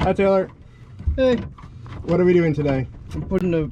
Hi, Taylor. Hey, What are we doing today? I'm putting a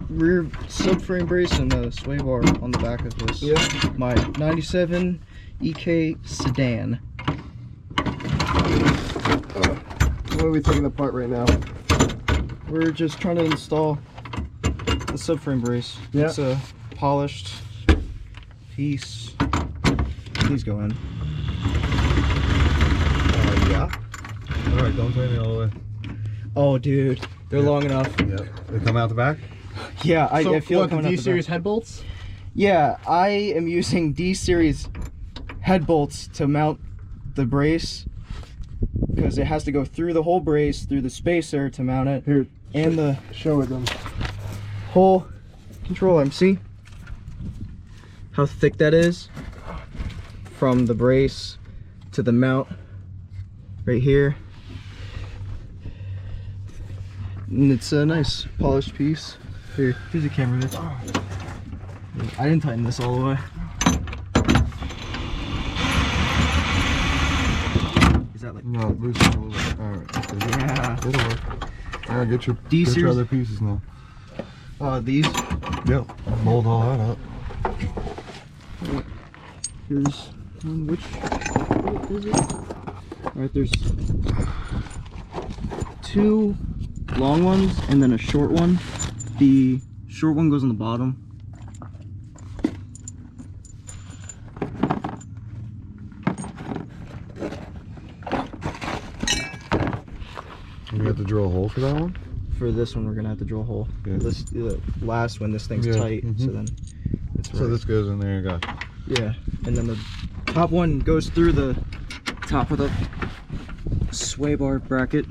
rear subframe brace and a sway bar on the back of this. Yeah. My 97 EK sedan. What are we taking apart right now? We're just trying to install the subframe brace. Yeah. It's a polished piece. These go in. Yeah. All right, don't take me all the way. Oh, dude, they're long enough. Yeah. They come out the back? Yeah, I feel what, it coming the out the D-series back. head bolts? Yeah, I am using D-series head bolts to mount the brace because it has to go through the whole brace, through the spacer to mount it, Here, and the show it them. whole control arm. See how thick that is from the brace to the mount right here, and it's a nice polished piece. Here's the camera. I didn't tighten this all the way. Is that like No, loosen it a little bit. All right. yeah? It'll work. All right, get your D-series. other pieces now. These. Yep. Mold all that up. Here's which is it? All right, there's two long ones and then a short one. The short one goes on the bottom. We have to drill a hole for that one? For this one, we're gonna have to drill a hole. Yeah. This the last one, this thing's Yeah, tight, so mhm. then it's So right. this goes in there, got Yeah, and then the top one goes through the top of the sway bar bracket.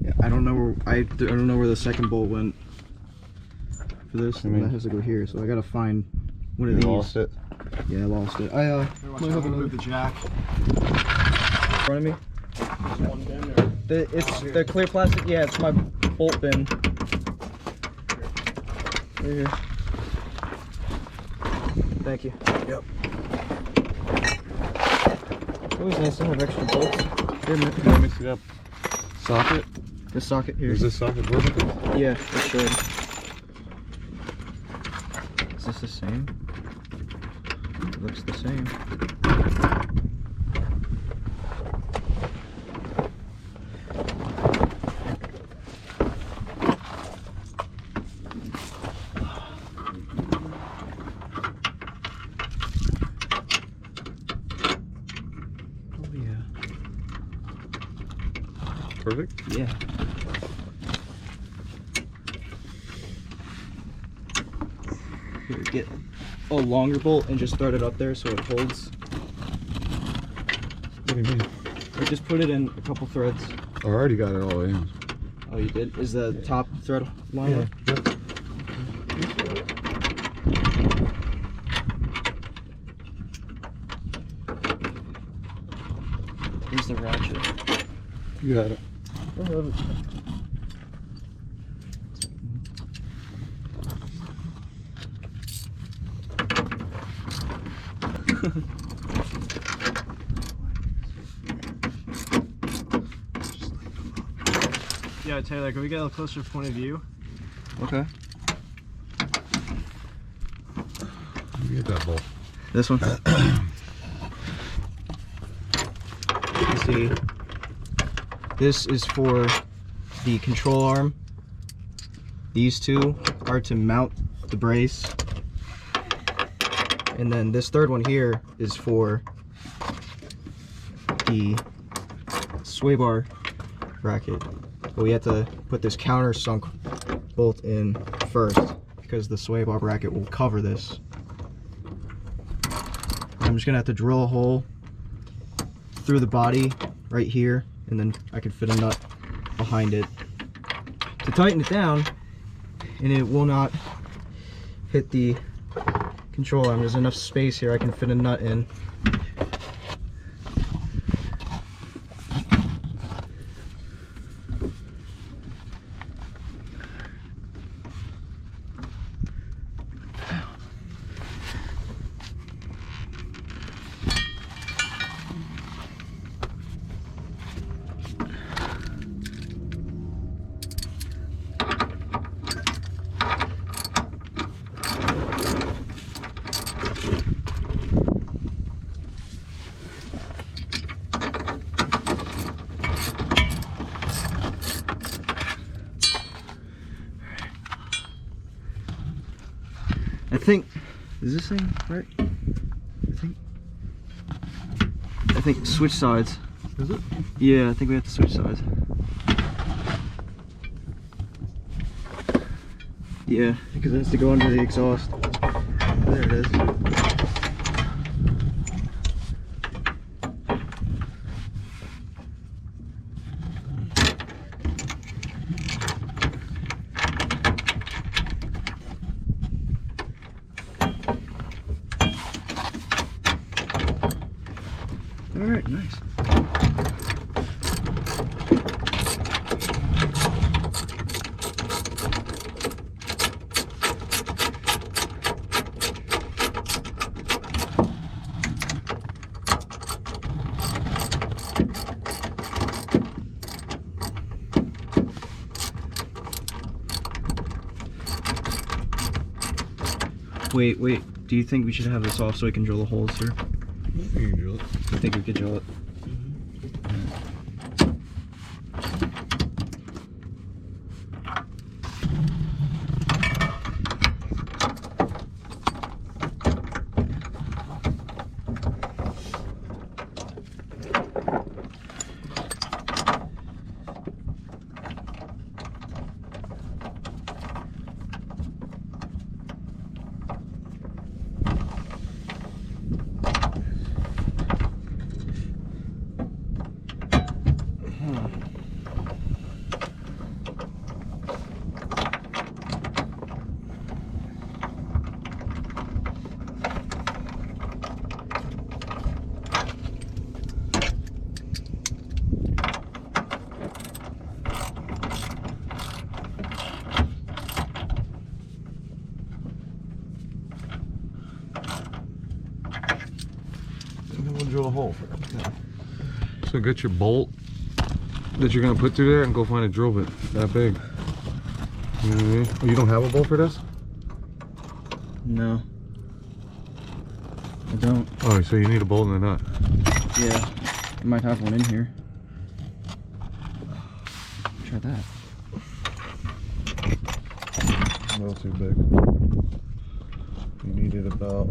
Yeah, I don't know where I don't know where the second bolt went for this. I mean- That has to go here, so I gotta find one of you these. lost it. Yeah, I lost it. I might have another the jack. in front of me. There's one bin there. It's the clear plastic. Yeah, it's my bolt bin. Right here. Thank you. Yep. It's always nice to have extra bolts. Here, Can I mix it up? Socket? the socket here. Is this socket vertical? Yeah, it should. Is this the same? It looks the same. Oh yeah. Perfect. Yeah. Here, get a longer bolt and just thread it up there so it holds. What do you mean? Or just put it in a couple threads. I already got it all in. Oh, you did? Is the top thread line up? Yep. Here's the ratchet. You got it. I love it. Yeah, Taylor, can we get a closer point of view? Okay. You get that bolt. This one. You see, this is for the control arm. These two are to mount the brace. And then this third one here is for the sway bar bracket. But we have to put this countersunk bolt in first because the sway bar bracket will cover this. I'm just gonna have to drill a hole through the body right here, and then I can fit a nut behind it to tighten it down, and it will not hit the control arm. There's enough space here I can fit a nut in. Is this thing right? I think switch sides. Is it? Yeah, I think we have to switch sides. Yeah, because it has to go under the exhaust. There it is. All right, nice. Wait. Do you think we should have this off so we can drill the holes here? You can drill it. I think we could drill it. We'll drill a hole. Yeah. So get your bolt that you're gonna put through there and go find a drill bit that big. You know what I mean? Oh, you don't have a bolt for this? No. I don't. Oh, so you need a bolt and a nut. Yeah. I might have one in here. Try that. No, too big. You need it about.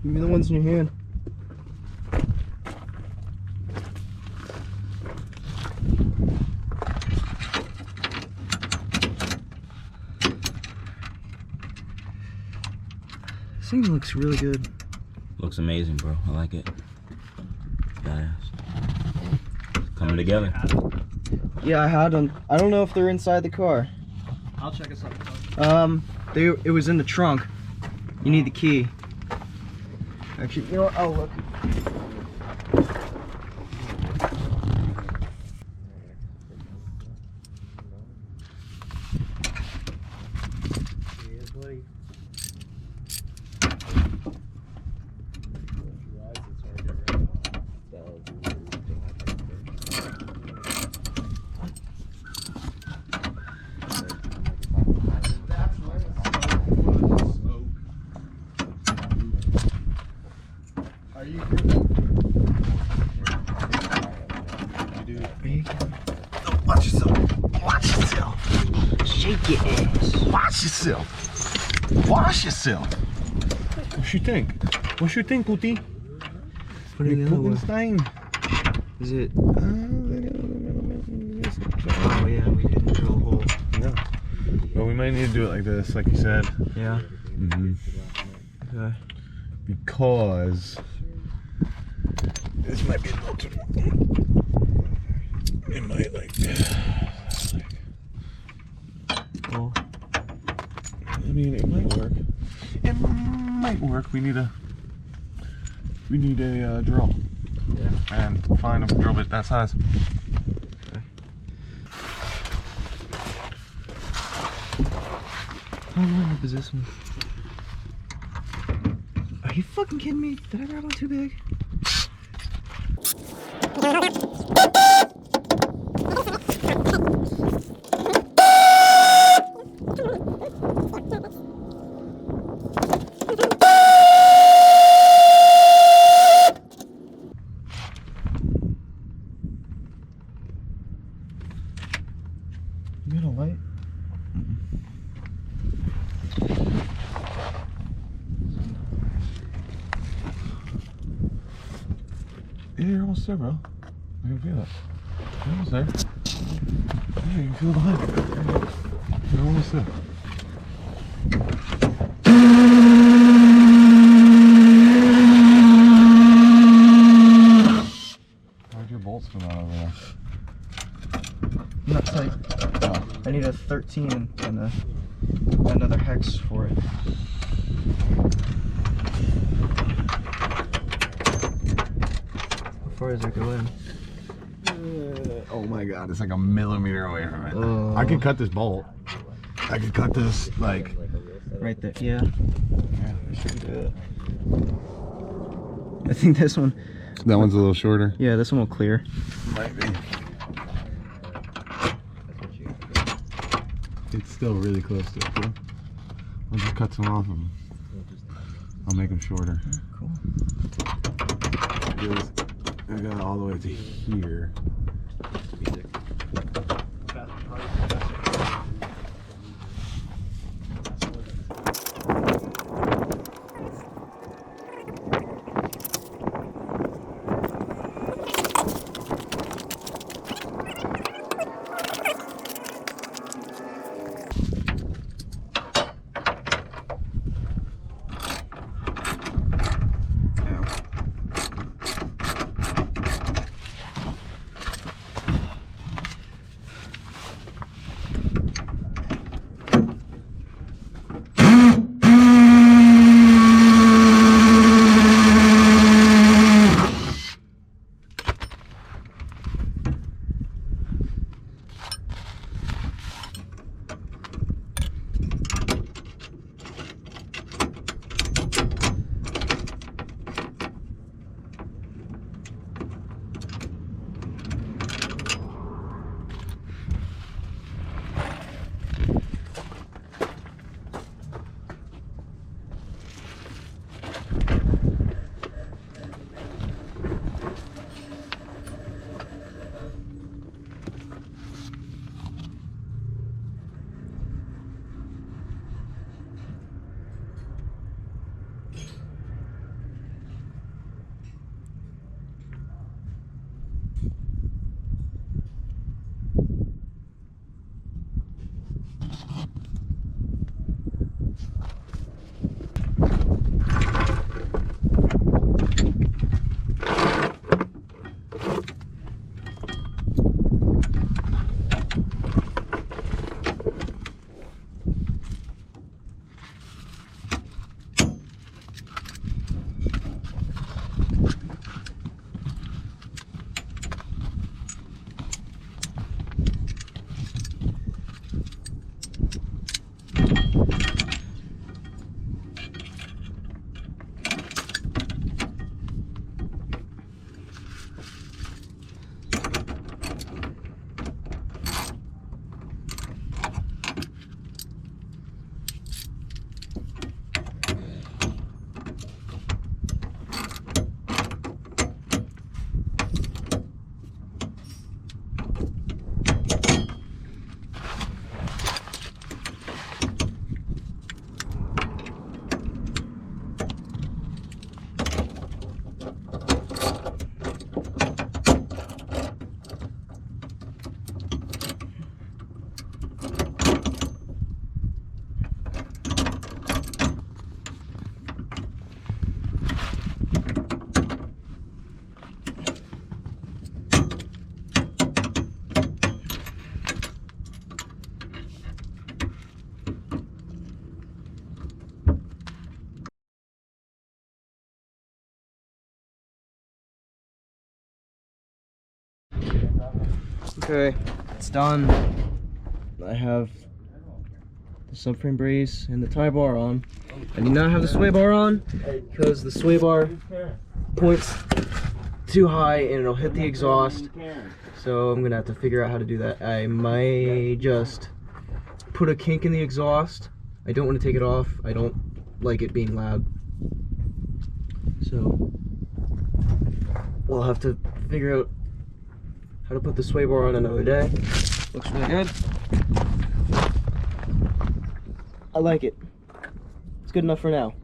Give me the ones in your hand. This thing looks really good. Looks amazing, bro. I like it. Badass. Coming together. Yeah, I had them. I don't know if they're inside the car. I'll check us out. It was in the trunk. You need the key. Actually, you know what? I'll look. Watch yourself. Watch yourself. Shake your ass. Watch yourself. Wash yourself. What you think? What you think, Kuti? Put it in the other one. Stain. Is it? Oh yeah, we didn't drill a hole. Yeah. Well, we might need to do it like this, like you said. Yeah. Okay. Because this might be a little too. it might like Well, I mean, it might work. It might work. We need a drill. yeah. And find a drill bit that size. How long is this one? Are you fucking kidding me? Did I grab one too big? You got a light? Yeah, you're almost there, bro. I can feel it. You're almost there. Yeah, you can feel the light. You're almost there. Why'd your bolts come out over there? Not tight. Oh. I need a 13 and another hex for it. How far does it go in? Oh my god, it's like a millimeter away from it. Oh. I could cut this bolt. I could cut this, like... Right there, yeah. Yeah. I should do it. I think this one, That one's a little shorter. yeah, this one will clear. Might be. It's still really close to it, too. I'll just cut some off of them. I'll make them shorter. Cool. Because I got it all the way to here. Okay, it's done. I have the subframe brace and the tie bar on. I do not have the sway bar on because the sway bar points too high and it'll hit the exhaust. So I'm gonna have to figure out how to do that. I might just put a kink in the exhaust. I don't want to take it off. I don't like it being loud. So we'll have to figure out how to put the sway bar on another day. Looks really good. I like it. It's good enough for now.